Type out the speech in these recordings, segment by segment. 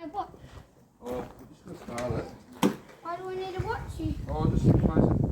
A watch. Oh, we're just going to start it. Why do I need a watch? Oh, just in case.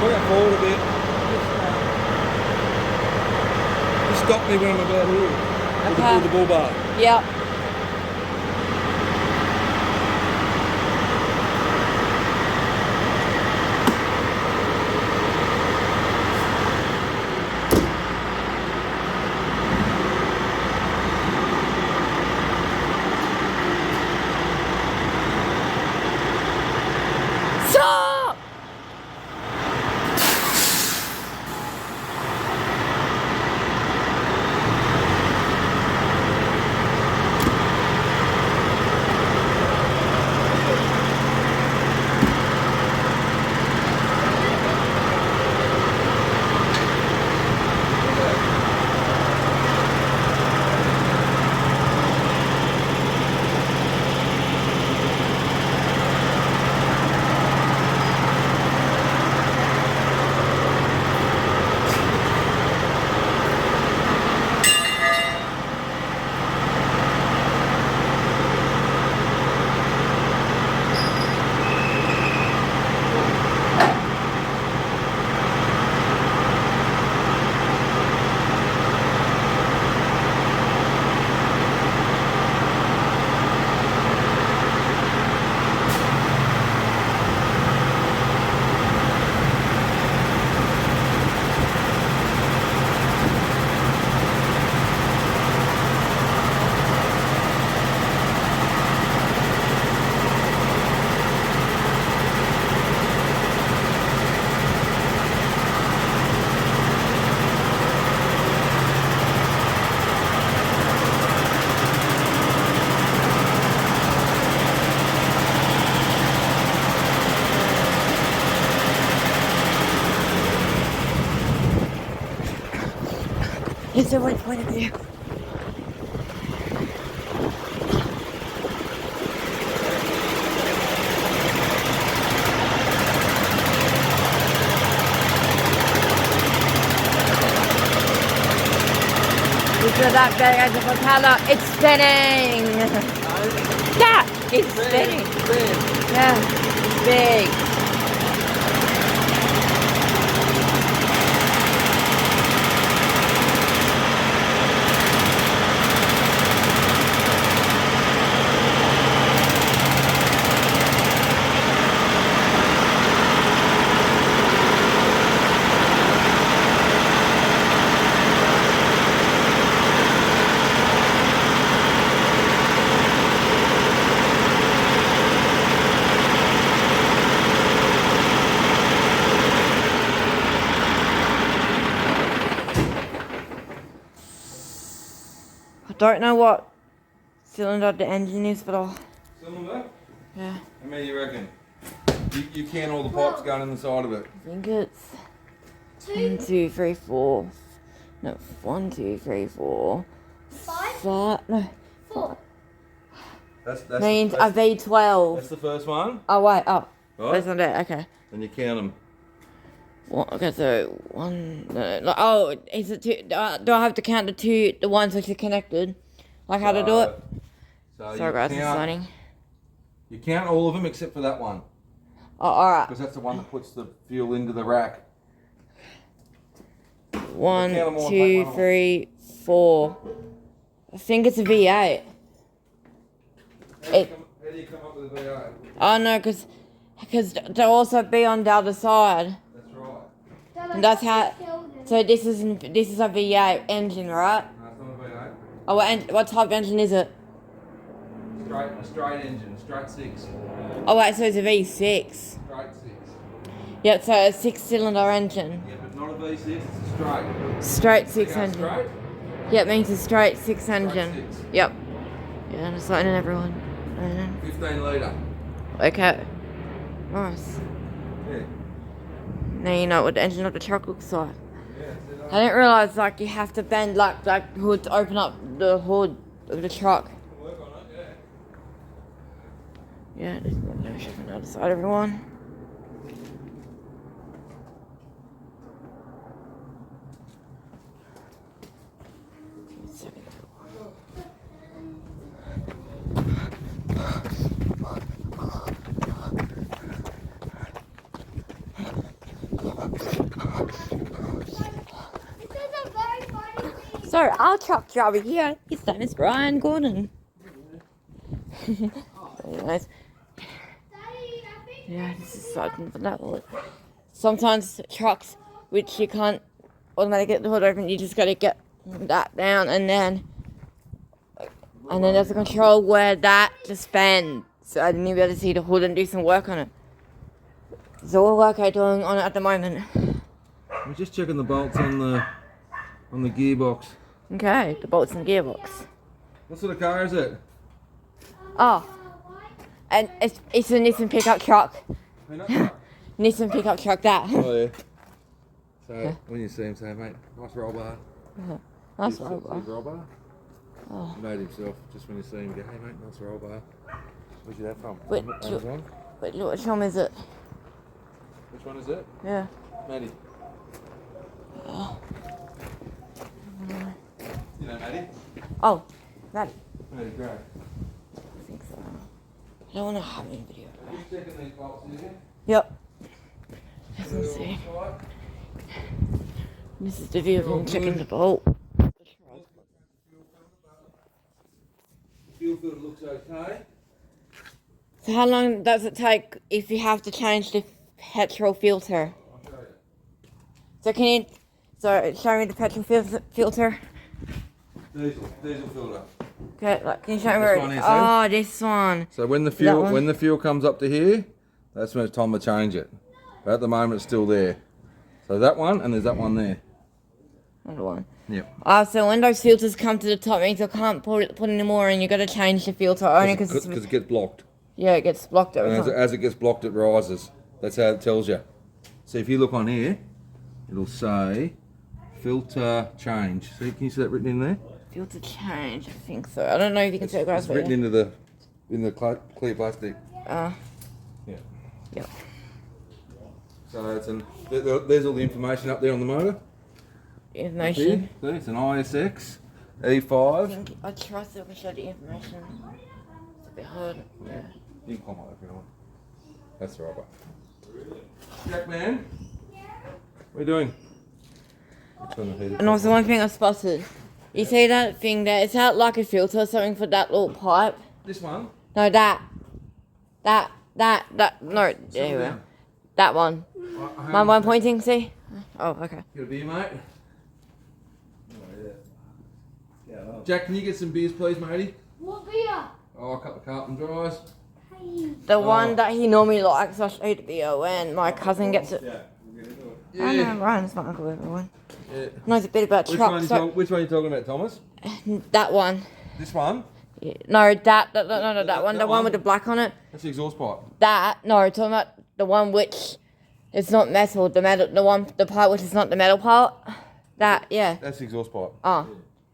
Bring it forward a bit. Just stop me when I'm about here. Okay. With the bull bar. Yep. Stop! It's a right point of view. Look at that big as a propeller. It's spinning. Yeah, it's spinning. Yeah, it's big. Don't know what cylinder the engine is, but I'll... Cylinder? Yeah. How many do you reckon? You count all the pipes going in the side of it. I think it's 1, 2, 3, 4. No, 1, 2, 3, 4. 5? No. 4. That's Means a V12. That's the first one. Oh wait, oh. Right. That's not it, okay. And you count them. Okay, so 1, no, oh, is it 2? Do I have to count the ones which are connected? Like how to do it? So Sorry guys, it's starting. You count all of them except for that one. Oh, alright. Because that's the one that puts the fuel into the rack. 1, 2, 3, 4. I think it's a V8. How do you come up with a V8? Oh no, because they'll also be on the other side. That's right. And that's how. So this is a V8 engine, right? No, it's not a V8. Oh, what type of engine is it? A straight engine, straight 6. Oh wait, so it's a V6. Straight 6. Yep, so a 6-cylinder engine. Yeah, but not a V6, it's a straight. Straight 6 You go engine. straight? Yep, means a straight 6 engine. 6. Yep. Yeah, I'm just letting everyone. 15 litre. Okay. Nice. Yeah. Now you know what the engine of the truck looks like. Yeah, I didn't realise like you have to bend like hood to open up the hood of the truck. work on it, yeah. Yeah, just let me show you the other side, everyone. So our truck driver here, his name is Brian Gordon. Anyways, yeah, this is something for that one. Sometimes trucks, which you can't automatically get the hood open, you just gotta get that down and then there's a control where that just bends. So I didn't even be able to see the hood and do some work on it. It's all work I'm doing on it at the moment. We're just checking the bolts on the gearbox. Okay, the bolts and gearbox. What sort of car is it? Oh, and it's a Nissan pickup truck. Peanut truck? Nissan pickup truck, that. Oh yeah. So when you see him, say, mate, nice roll bar. Nice See roll bar. his roll bar? Oh. He made himself. Just when you see him, go, hey mate, nice roll bar. Where'd you get that from? Wait, Amazon? Wait, look, which one is it? Which one is it? Yeah. Maddie. Oh. You know Maddie? Oh, Maddie. Maddie Gray. I think so. I don't want to have any video. Are you checking these bolts here? Yep. As you can see. This is the view of him checking the bolt. Fuel filter looks okay. So how long does it take if you have to change the petrol filter? I'll show you. So can you, show me the petrol filter? Diesel filter. Okay, like, can you show me This where one it, is, oh, this one. So when the That one? fuel comes up to here, that's when it's time to change it. But at the moment it's still there. So that one and there's that one there. Another one. Yep. So when those filters come to the top, means you can't put any more in. You got to change the filter only because it gets blocked. yeah, it gets blocked And every time. as it gets blocked, it rises. That's how it tells you. So if you look on here, it'll say filter change. See, can you see that written in there? Filter change, I think so. I don't know if you can see it, guys. It's written into the clear plastic. Yeah. Yep. So it's there's all the information up there on the motor. Information. See, it's an ISX E5. I trust that we show the information. It's a bit hard. Yeah. You can climb up if you want. That's all right. Jack man, what are you doing? Turn the heater. And also one thing I spotted. You see that thing there? Is that like a filter or something for that little pipe? This one. No, that. No, there we go. That one. My one pointing, see? Oh, okay. Got a beer, mate? Jack, can you get some beers, please, matey? What beer? Oh, a couple of Carlton Dries. Hey. The one that he normally likes, I'll show you the video when my cousin gets it. Yeah. I know, Ryan's my uncle, everyone. Yeah. Knows a bit about Which trucks. one are you talking about, Thomas? That one. This one? Yeah. No, that one. The one with the black on it. That's the exhaust pipe. Talking about the one which is not metal, the part which is not the metal part. That, yeah. That's the exhaust pipe. Oh.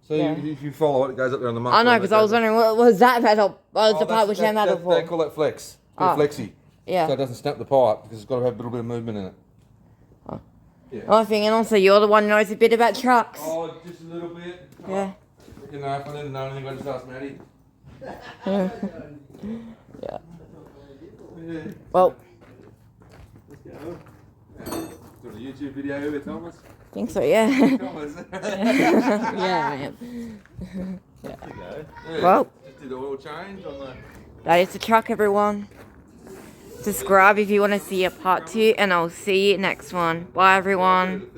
So Yeah. if you follow it, it goes up there on the muffler. I know, because I was wondering, what was that metal? What was the part which had metal for? They call that flex. Flexi. Yeah. So it doesn't snap the pipe because it's got to have a little bit of movement in it. Oh. Yeah. I think, and also you're the one who knows a bit about trucks. Oh, just a little bit. Yeah. You know, if I didn't know anything, I just ask Maddie. Yeah. Yeah. Well, Let's go. Doing a YouTube video here with Thomas? I think so, yeah. Thomas. Yeah, I am. Yeah. Well, Just did the oil change on the... that is the truck, everyone. Subscribe if you want to see a part 2, and I'll see you next one. Bye, everyone.